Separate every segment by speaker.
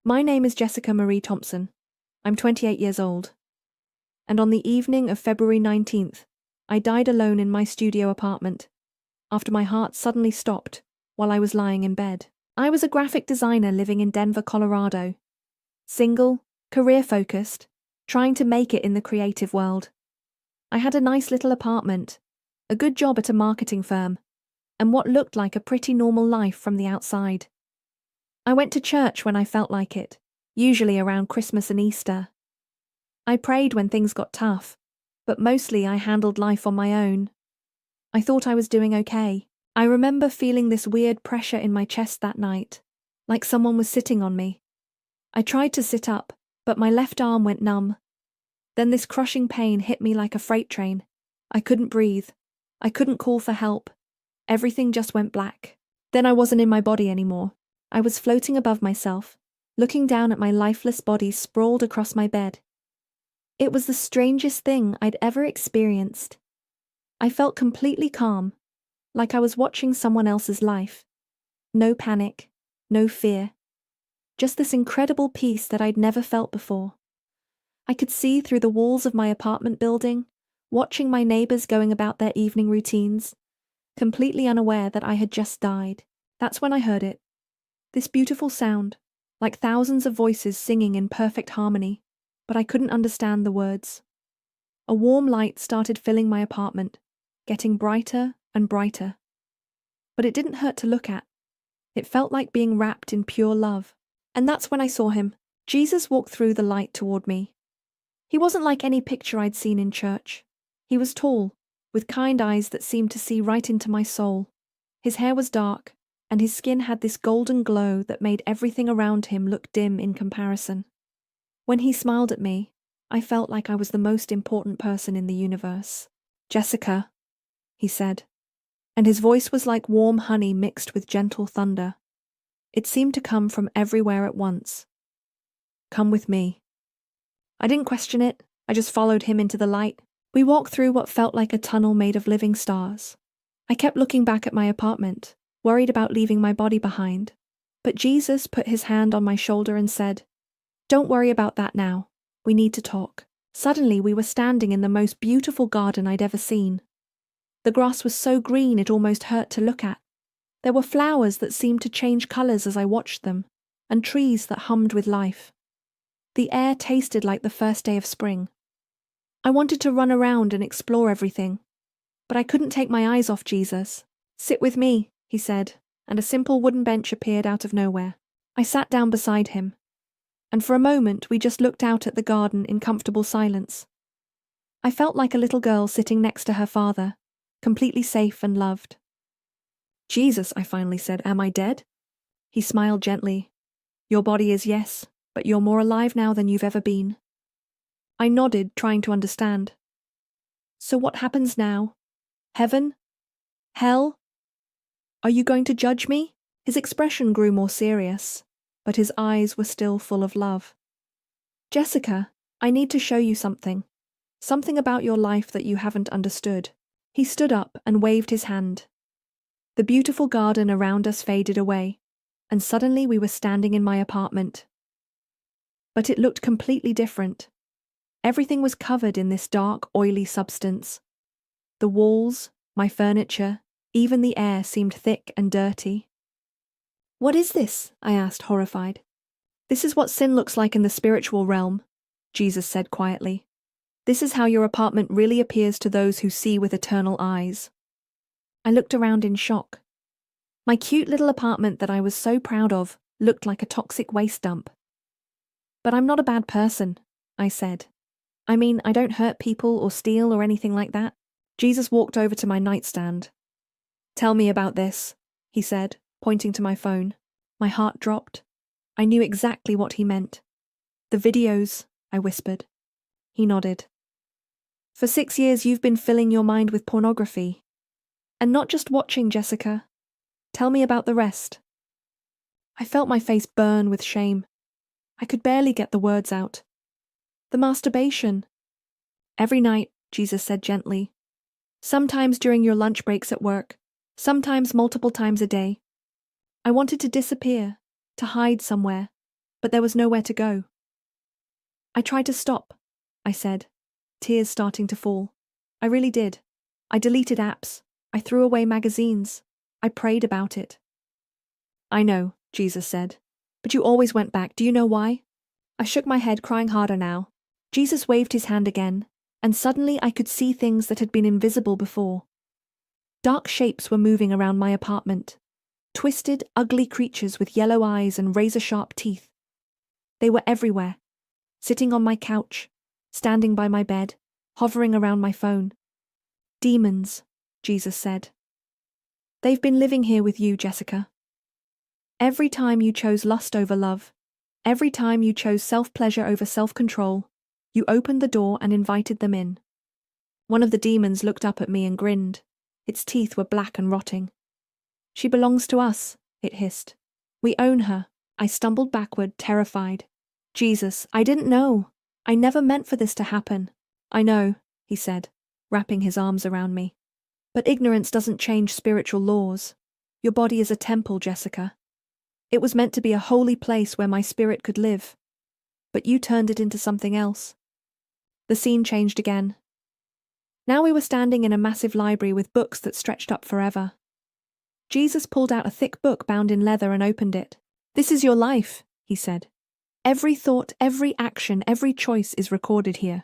Speaker 1: My name is Jessica Marie Thompson. I'm 28 years old. And on the evening of February 19th, I died alone in my studio apartment, after my heart suddenly stopped while I was lying in bed. I was a graphic designer living in Denver, Colorado. Single, career-focused, trying to make it in the creative world. I had a nice little apartment, a good job at a marketing firm, and what looked like a pretty normal life from the outside. I went to church when I felt like it, usually around Christmas and Easter. I prayed when things got tough, but mostly I handled life on my own. I thought I was doing okay. I remember feeling this weird pressure in my chest that night, like someone was sitting on me. I tried to sit up, but my left arm went numb. Then this crushing pain hit me like a freight train. I couldn't breathe. I couldn't call for help. Everything just went black. Then I wasn't in my body anymore. I was floating above myself, looking down at my lifeless body sprawled across my bed. It was the strangest thing I'd ever experienced. I felt completely calm, like I was watching someone else's life. No panic, no fear. Just this incredible peace that I'd never felt before. I could see through the walls of my apartment building, watching my neighbors going about their evening routines, completely unaware that I had just died. That's when I heard it. This beautiful sound, like thousands of voices singing in perfect harmony, but I couldn't understand the words. A warm light started filling my apartment, getting brighter and brighter. But it didn't hurt to look at. It felt like being wrapped in pure love. And that's when I saw him. Jesus walked through the light toward me. He wasn't like any picture I'd seen in church. He was tall, with kind eyes that seemed to see right into my soul. His hair was dark, and his skin had this golden glow that made everything around him look dim in comparison. When he smiled at me, I felt like I was the most important person in the universe. "Jessica," he said, and his voice was like warm honey mixed with gentle thunder. It seemed to come from everywhere at once. "Come with me." I didn't question it, I just followed him into the light. We walked through what felt like a tunnel made of living stars. I kept looking back at my apartment, worried about leaving my body behind. But Jesus put his hand on my shoulder and said, "Don't worry about that now. We need to talk." Suddenly we were standing in the most beautiful garden I'd ever seen. The grass was so green it almost hurt to look at. There were flowers that seemed to change colors as I watched them, and trees that hummed with life. The air tasted like the first day of spring. I wanted to run around and explore everything, but I couldn't take my eyes off Jesus. "Sit with me," he said, and a simple wooden bench appeared out of nowhere. I sat down beside him, and for a moment we just looked out at the garden in comfortable silence. I felt like a little girl sitting next to her father, completely safe and loved. "Jesus," I finally said, "am I dead?" He smiled gently. "Your body is, yes, but you're more alive now than you've ever been." I nodded, trying to understand. "So what happens now? Heaven? Hell? Are you going to judge me?" His expression grew more serious, but his eyes were still full of love. "Jessica, I need to show you something. Something about your life that you haven't understood." He stood up and waved his hand. The beautiful garden around us faded away, and suddenly we were standing in my apartment. But it looked completely different. Everything was covered in this dark, oily substance. The walls, my furniture, even the air seemed thick and dirty. "What is this?" I asked, horrified. "This is what sin looks like in the spiritual realm," Jesus said quietly. "This is how your apartment really appears to those who see with eternal eyes." I looked around in shock. My cute little apartment that I was so proud of looked like a toxic waste dump. "But I'm not a bad person," I said. "I mean, I don't hurt people or steal or anything like that." Jesus walked over to my nightstand. "Tell me about this," he said, pointing to my phone. My heart dropped. I knew exactly what he meant. "The videos," I whispered. He nodded. "For 6 years you've been filling your mind with pornography. And not just watching, Jessica. Tell me about the rest." I felt my face burn with shame. I could barely get the words out. "The masturbation." "Every night," Jesus said gently. "Sometimes during your lunch breaks at work. Sometimes multiple times a day. I wanted to disappear, to hide somewhere. but there was nowhere to go. I tried to stop, I said, tears starting to fall. I really did. I deleted apps. I threw away magazines. I prayed about it. I know, Jesus said. But you always went back. Do you know why? I shook my head, crying harder now. Jesus waved his hand again, and suddenly I could see things that had been invisible before. Dark shapes were moving around my apartment. Twisted, ugly creatures with yellow eyes and razor-sharp teeth. They were everywhere. Sitting on my couch, standing by my bed, hovering around my phone. Demons, Jesus said. They've been living here with you, Jessica. Every time you chose lust over love, every time you chose self-pleasure over self-control, you opened the door and invited them in. One of the demons looked up at me and grinned. Its teeth were black and rotting. She belongs to us, it hissed. We own her. I stumbled backward, terrified. Jesus, I didn't know. I never meant for this to happen. I know, he said, wrapping his arms around me. But ignorance doesn't change spiritual laws. Your body is a temple, Jessica. It was meant to be a holy place where my spirit could live. But you turned it into something else. The scene changed again. Now we were standing in a massive library with books that stretched up forever. Jesus pulled out a thick book bound in leather and opened it. This is your life, he said. Every thought, every action, every choice is recorded here.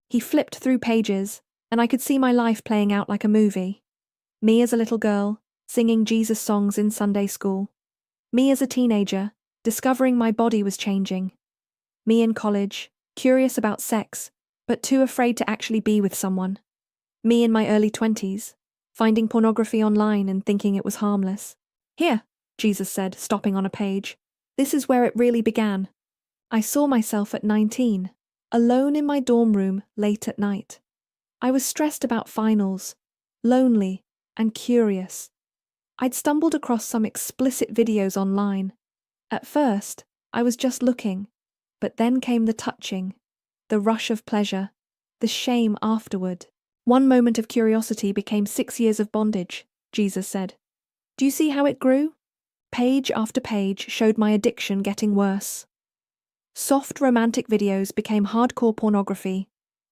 Speaker 1: He flipped through pages, and I could see my life playing out like a movie. Me as a little girl, singing Jesus songs in Sunday school. Me as a teenager, discovering my body was changing. Me in college, curious about sex, but too afraid to actually be with someone. Me in my early 20s, finding pornography online and thinking it was harmless. Here, Jesus said, stopping on a page. This is where it really began. I saw myself at 19, alone in my dorm room late at night. I was stressed about finals, lonely, and curious. I'd stumbled across some explicit videos online. At first, I was just looking, but then came the touching, the rush of pleasure, the shame afterward. One moment of curiosity became 6 years of bondage, Jesus said. Do you see how it grew? Page after page showed my addiction getting worse. Soft romantic videos became hardcore pornography.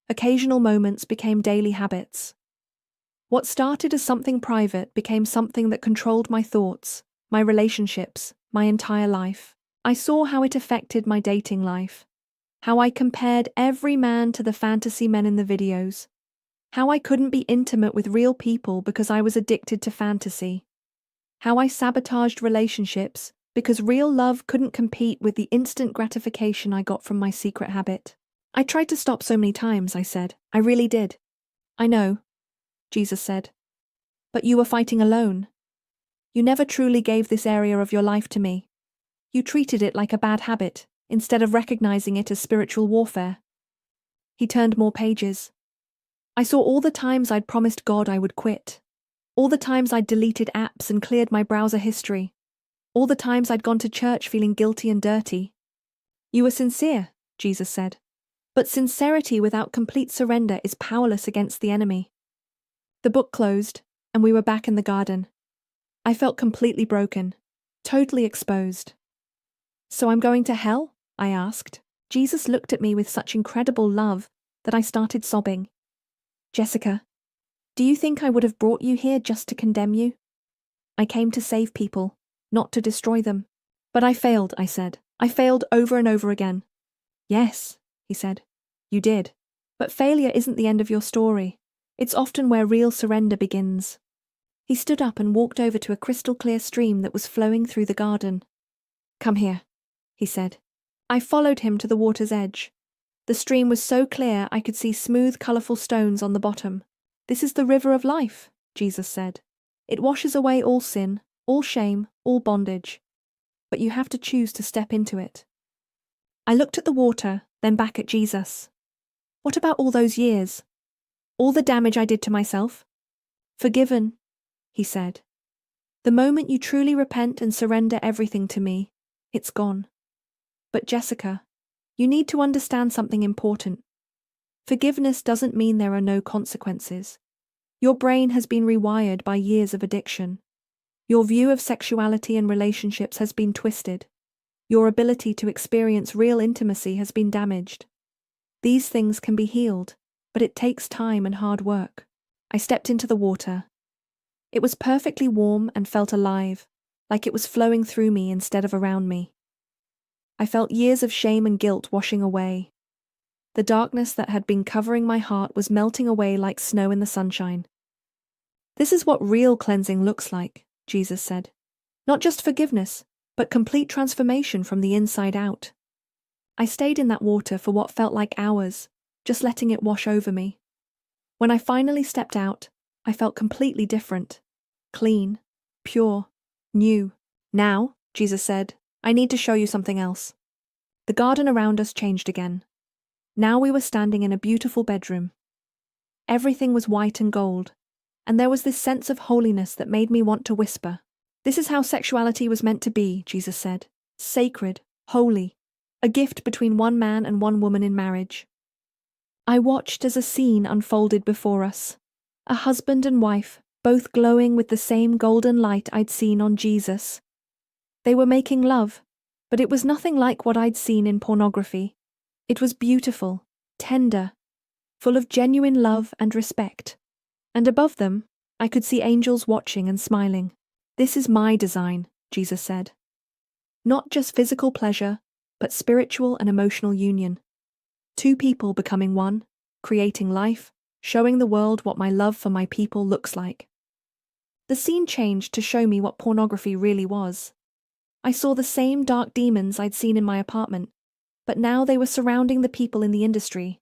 Speaker 1: Occasional moments became daily habits. What started as something private became something that controlled my thoughts, my relationships, my entire life. I saw how it affected my dating life. How I compared every man to the fantasy men in the videos. How I couldn't be intimate with real people because I was addicted to fantasy. How I sabotaged relationships because real love couldn't compete with the instant gratification I got from my secret habit. I tried to stop so many times, I said. I really did. I know, Jesus said. But you were fighting alone. You never truly gave this area of your life to me. You treated it like a bad habit, instead of recognizing it as spiritual warfare. He turned more pages. I saw all the times I'd promised God I would quit. All the times I'd deleted apps and cleared my browser history. All the times I'd gone to church feeling guilty and dirty. You were sincere, Jesus said. But sincerity without complete surrender is powerless against the enemy. The book closed, and we were back in the garden. I felt completely broken, totally exposed. So I'm going to hell? I asked. Jesus looked at me with such incredible love that I started sobbing. Jessica, do you think I would have brought you here just to condemn you? I came to save people, not to destroy them. But I failed, I said. I failed over and over again. Yes, he said. You did. But failure isn't the end of your story. It's often where real surrender begins. He stood up and walked over to a crystal-clear stream that was flowing through the garden. Come here, he said. I followed him to the water's edge. The stream was so clear I could see smooth, colourful stones on the bottom. This is the river of life, Jesus said. It washes away all sin, all shame, all bondage. But you have to choose to step into it. I looked at the water, then back at Jesus. What about all those years? All the damage I did to myself? Forgiven, he said. The moment you truly repent and surrender everything to me, it's gone. But Jessica, you need to understand something important. Forgiveness doesn't mean there are no consequences. Your brain has been rewired by years of addiction. Your view of sexuality and relationships has been twisted. Your ability to experience real intimacy has been damaged. These things can be healed, but it takes time and hard work. I stepped into the water. It was perfectly warm and felt alive, like it was flowing through me instead of around me. I felt years of shame and guilt washing away. The darkness that had been covering my heart was melting away like snow in the sunshine. This is what real cleansing looks like, Jesus said. Not just forgiveness, but complete transformation from the inside out. I stayed in that water for what felt like hours, just letting it wash over me. When I finally stepped out, I felt completely different. Clean, pure, new. Now, Jesus said, I need to show you something else. The garden around us changed again. Now we were standing in a beautiful bedroom. Everything was white and gold, and there was this sense of holiness that made me want to whisper. This is how sexuality was meant to be, Jesus said. Sacred, holy, a gift between one man and one woman in marriage. I watched as a scene unfolded before us. A husband and wife, both glowing with the same golden light I'd seen on Jesus. They were making love, but it was nothing like what I'd seen in pornography. It was beautiful, tender, full of genuine love and respect. And above them, I could see angels watching and smiling. This is my design, Jesus said. Not just physical pleasure, but spiritual and emotional union. Two people becoming one, creating life, showing the world what my love for my people looks like. The scene changed to show me what pornography really was. I saw the same dark demons I'd seen in my apartment, but now they were surrounding the people in the industry.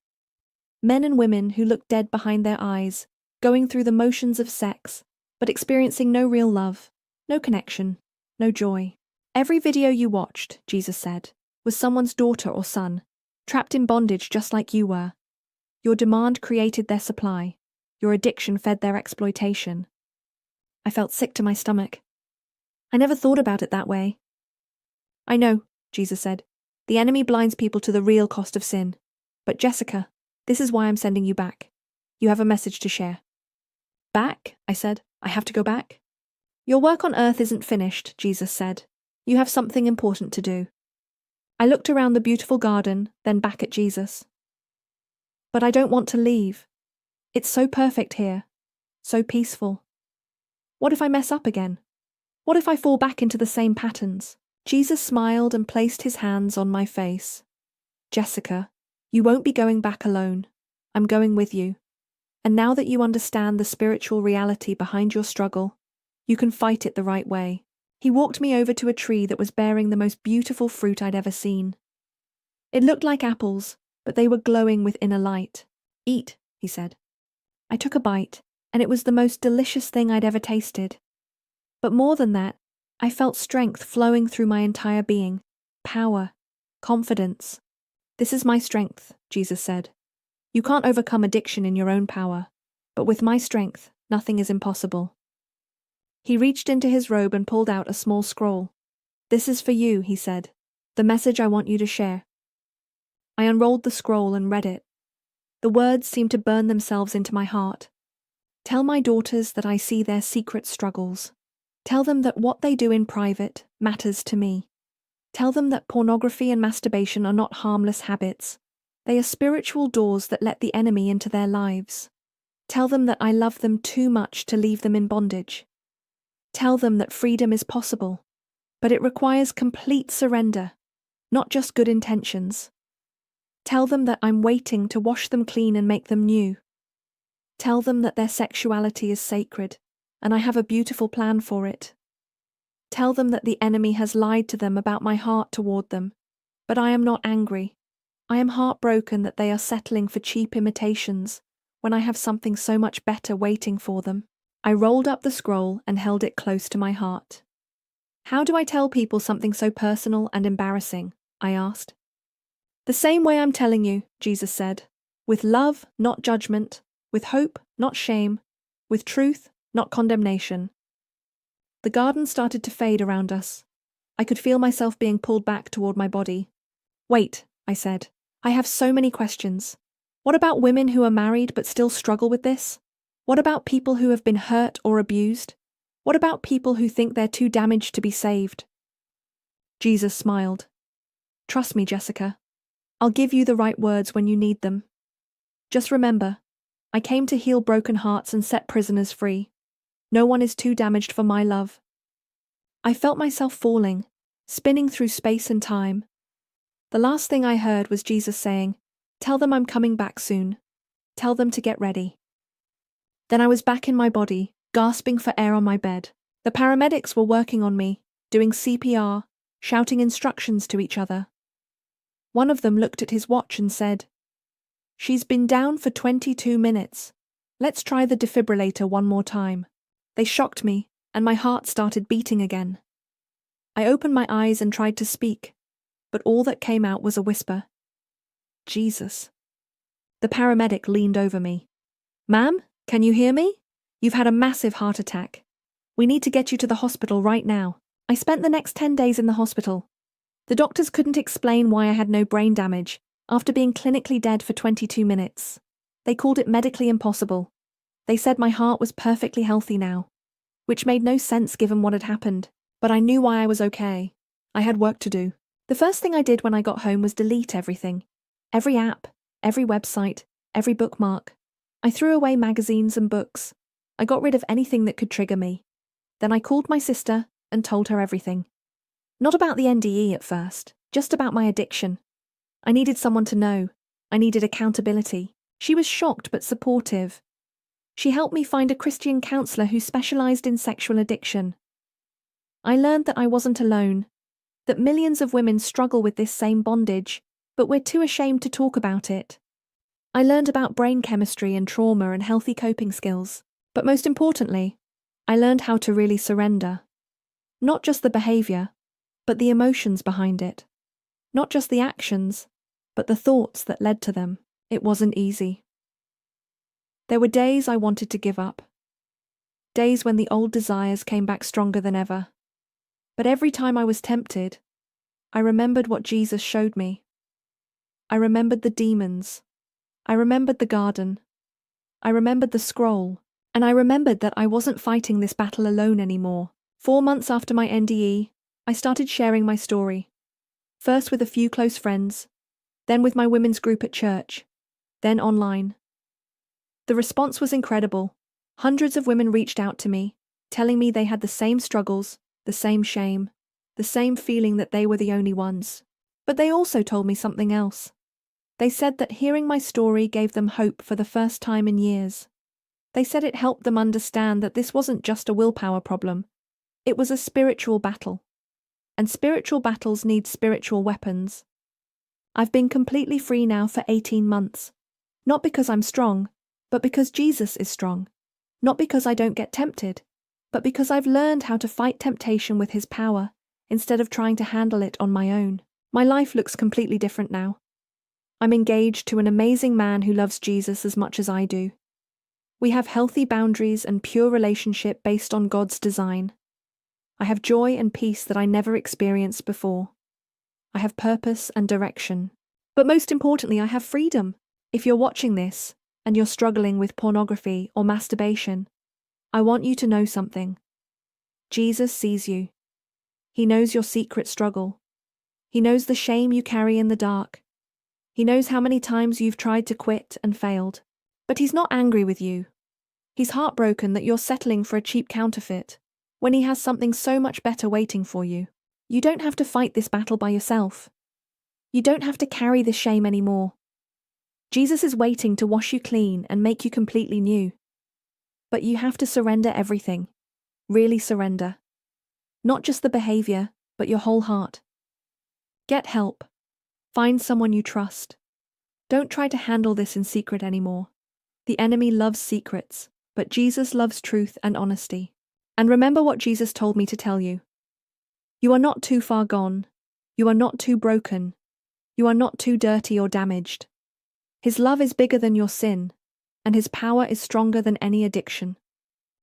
Speaker 1: Men and women who looked dead behind their eyes, going through the motions of sex, but experiencing no real love, no connection, no joy. Every video you watched, Jesus said, was someone's daughter or son, trapped in bondage just like you were. Your demand created their supply. Your addiction fed their exploitation. I felt sick to my stomach. I never thought about it that way. I know, Jesus said. The enemy blinds people to the real cost of sin. But Jessica, this is why I'm sending you back. You have a message to share. Back? I said. I have to go back? Your work on earth isn't finished, Jesus said. You have something important to do. I looked around the beautiful garden, then back at Jesus. But I don't want to leave. It's so perfect here. So peaceful. What if I mess up again? What if I fall back into the same patterns? Jesus smiled and placed his hands on my face. Jessica, you won't be going back alone. I'm going with you. And now that you understand the spiritual reality behind your struggle, you can fight it the right way. He walked me over to a tree that was bearing the most beautiful fruit I'd ever seen. It looked like apples, but they were glowing with inner light. Eat, he said. I took a bite, and it was the most delicious thing I'd ever tasted. But more than that, I felt strength flowing through my entire being. Power. Confidence. This is my strength, Jesus said. You can't overcome addiction in your own power, but with my strength, nothing is impossible. He reached into his robe and pulled out a small scroll. This is for you, he said. The message I want you to share. I unrolled the scroll and read it. The words seemed to burn themselves into my heart. Tell my daughters that I see their secret struggles. Tell them that what they do in private matters to me. Tell them that pornography and masturbation are not harmless habits. They are spiritual doors that let the enemy into their lives. Tell them that I love them too much to leave them in bondage. Tell them that freedom is possible, but it requires complete surrender, not just good intentions. Tell them that I'm waiting to wash them clean and make them new. Tell them that their sexuality is sacred, and I have a beautiful plan for it. Tell them that the enemy has lied to them about my heart toward them, but I am not angry. I am heartbroken that they are settling for cheap imitations when I have something so much better waiting for them. I rolled up the scroll and held it close to my heart. How do I tell people something so personal and embarrassing? I asked. The same way I'm telling you, Jesus said. With love, not judgment. With hope, not shame. With truth, not condemnation. The garden started to fade around us. I could feel myself being pulled back toward my body. Wait, I said. I have so many questions. What about women who are married but still struggle with this? What about people who have been hurt or abused? What about people who think they're too damaged to be saved? Jesus smiled. Trust me, Jessica. I'll give you the right words when you need them. Just remember, I came to heal broken hearts and set prisoners free. No one is too damaged for my love. I felt myself falling, spinning through space and time. The last thing I heard was Jesus saying, "Tell them I'm coming back soon. Tell them to get ready." Then I was back in my body, gasping for air on my bed. The paramedics were working on me, doing CPR, shouting instructions to each other. One of them looked at his watch and said, "She's been down for 22 minutes. Let's try the defibrillator one more time." They shocked me, and my heart started beating again. I opened my eyes and tried to speak, but all that came out was a whisper. "Jesus." The paramedic leaned over me. "Ma'am, can you hear me? You've had a massive heart attack. We need to get you to the hospital right now." I spent the next 10 days in the hospital. The doctors couldn't explain why I had no brain damage after being clinically dead for 22 minutes. They called it medically impossible. They said my heart was perfectly healthy now, which made no sense given what had happened, but I knew why I was okay. I had work to do. The first thing I did when I got home was delete everything. Every app, every website, every bookmark. I threw away magazines and books. I got rid of anything that could trigger me. Then I called my sister and told her everything. Not about the NDE at first, just about my addiction. I needed someone to know. I needed accountability. She was shocked but supportive. She helped me find a Christian counselor who specialized in sexual addiction. I learned that I wasn't alone, that millions of women struggle with this same bondage, but we're too ashamed to talk about it. I learned about brain chemistry and trauma and healthy coping skills, but most importantly, I learned how to really surrender. Not just the behavior, but the emotions behind it. Not just the actions, but the thoughts that led to them. It wasn't easy. There were days I wanted to give up. Days when the old desires came back stronger than ever. But every time I was tempted, I remembered what Jesus showed me. I remembered the demons. I remembered the garden. I remembered the scroll. And I remembered that I wasn't fighting this battle alone anymore. 4 months after my NDE, I started sharing my story. First with a few close friends, then with my women's group at church, then online. The response was incredible. Hundreds of women reached out to me, telling me they had the same struggles, the same shame, the same feeling that they were the only ones. But they also told me something else. They said that hearing my story gave them hope for the first time in years. They said it helped them understand that this wasn't just a willpower problem. It was a spiritual battle. And spiritual battles need spiritual weapons. I've been completely free now for 18 months. Not because I'm strong, but because Jesus is strong. Not because I don't get tempted, but because I've learned how to fight temptation with His power, instead of trying to handle it on my own. My life looks completely different now. I'm engaged to an amazing man who loves Jesus as much as I do. We have healthy boundaries and pure relationship based on God's design. I have joy and peace that I never experienced before. I have purpose and direction. But most importantly, I have freedom. If you're watching this, and you're struggling with pornography or masturbation, I want you to know something. Jesus sees you. He knows your secret struggle. He knows the shame you carry in the dark. He knows how many times you've tried to quit and failed. But He's not angry with you. He's heartbroken that you're settling for a cheap counterfeit, when He has something so much better waiting for you. You don't have to fight this battle by yourself. You don't have to carry this shame anymore. Jesus is waiting to wash you clean and make you completely new. But you have to surrender everything. Really surrender. Not just the behavior, but your whole heart. Get help. Find someone you trust. Don't try to handle this in secret anymore. The enemy loves secrets, but Jesus loves truth and honesty. And remember what Jesus told me to tell you. You are not too far gone. You are not too broken. You are not too dirty or damaged. His love is bigger than your sin, and His power is stronger than any addiction.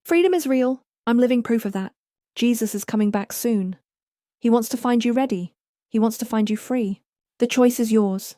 Speaker 1: Freedom is real. I'm living proof of that. Jesus is coming back soon. He wants to find you ready. He wants to find you free. The choice is yours.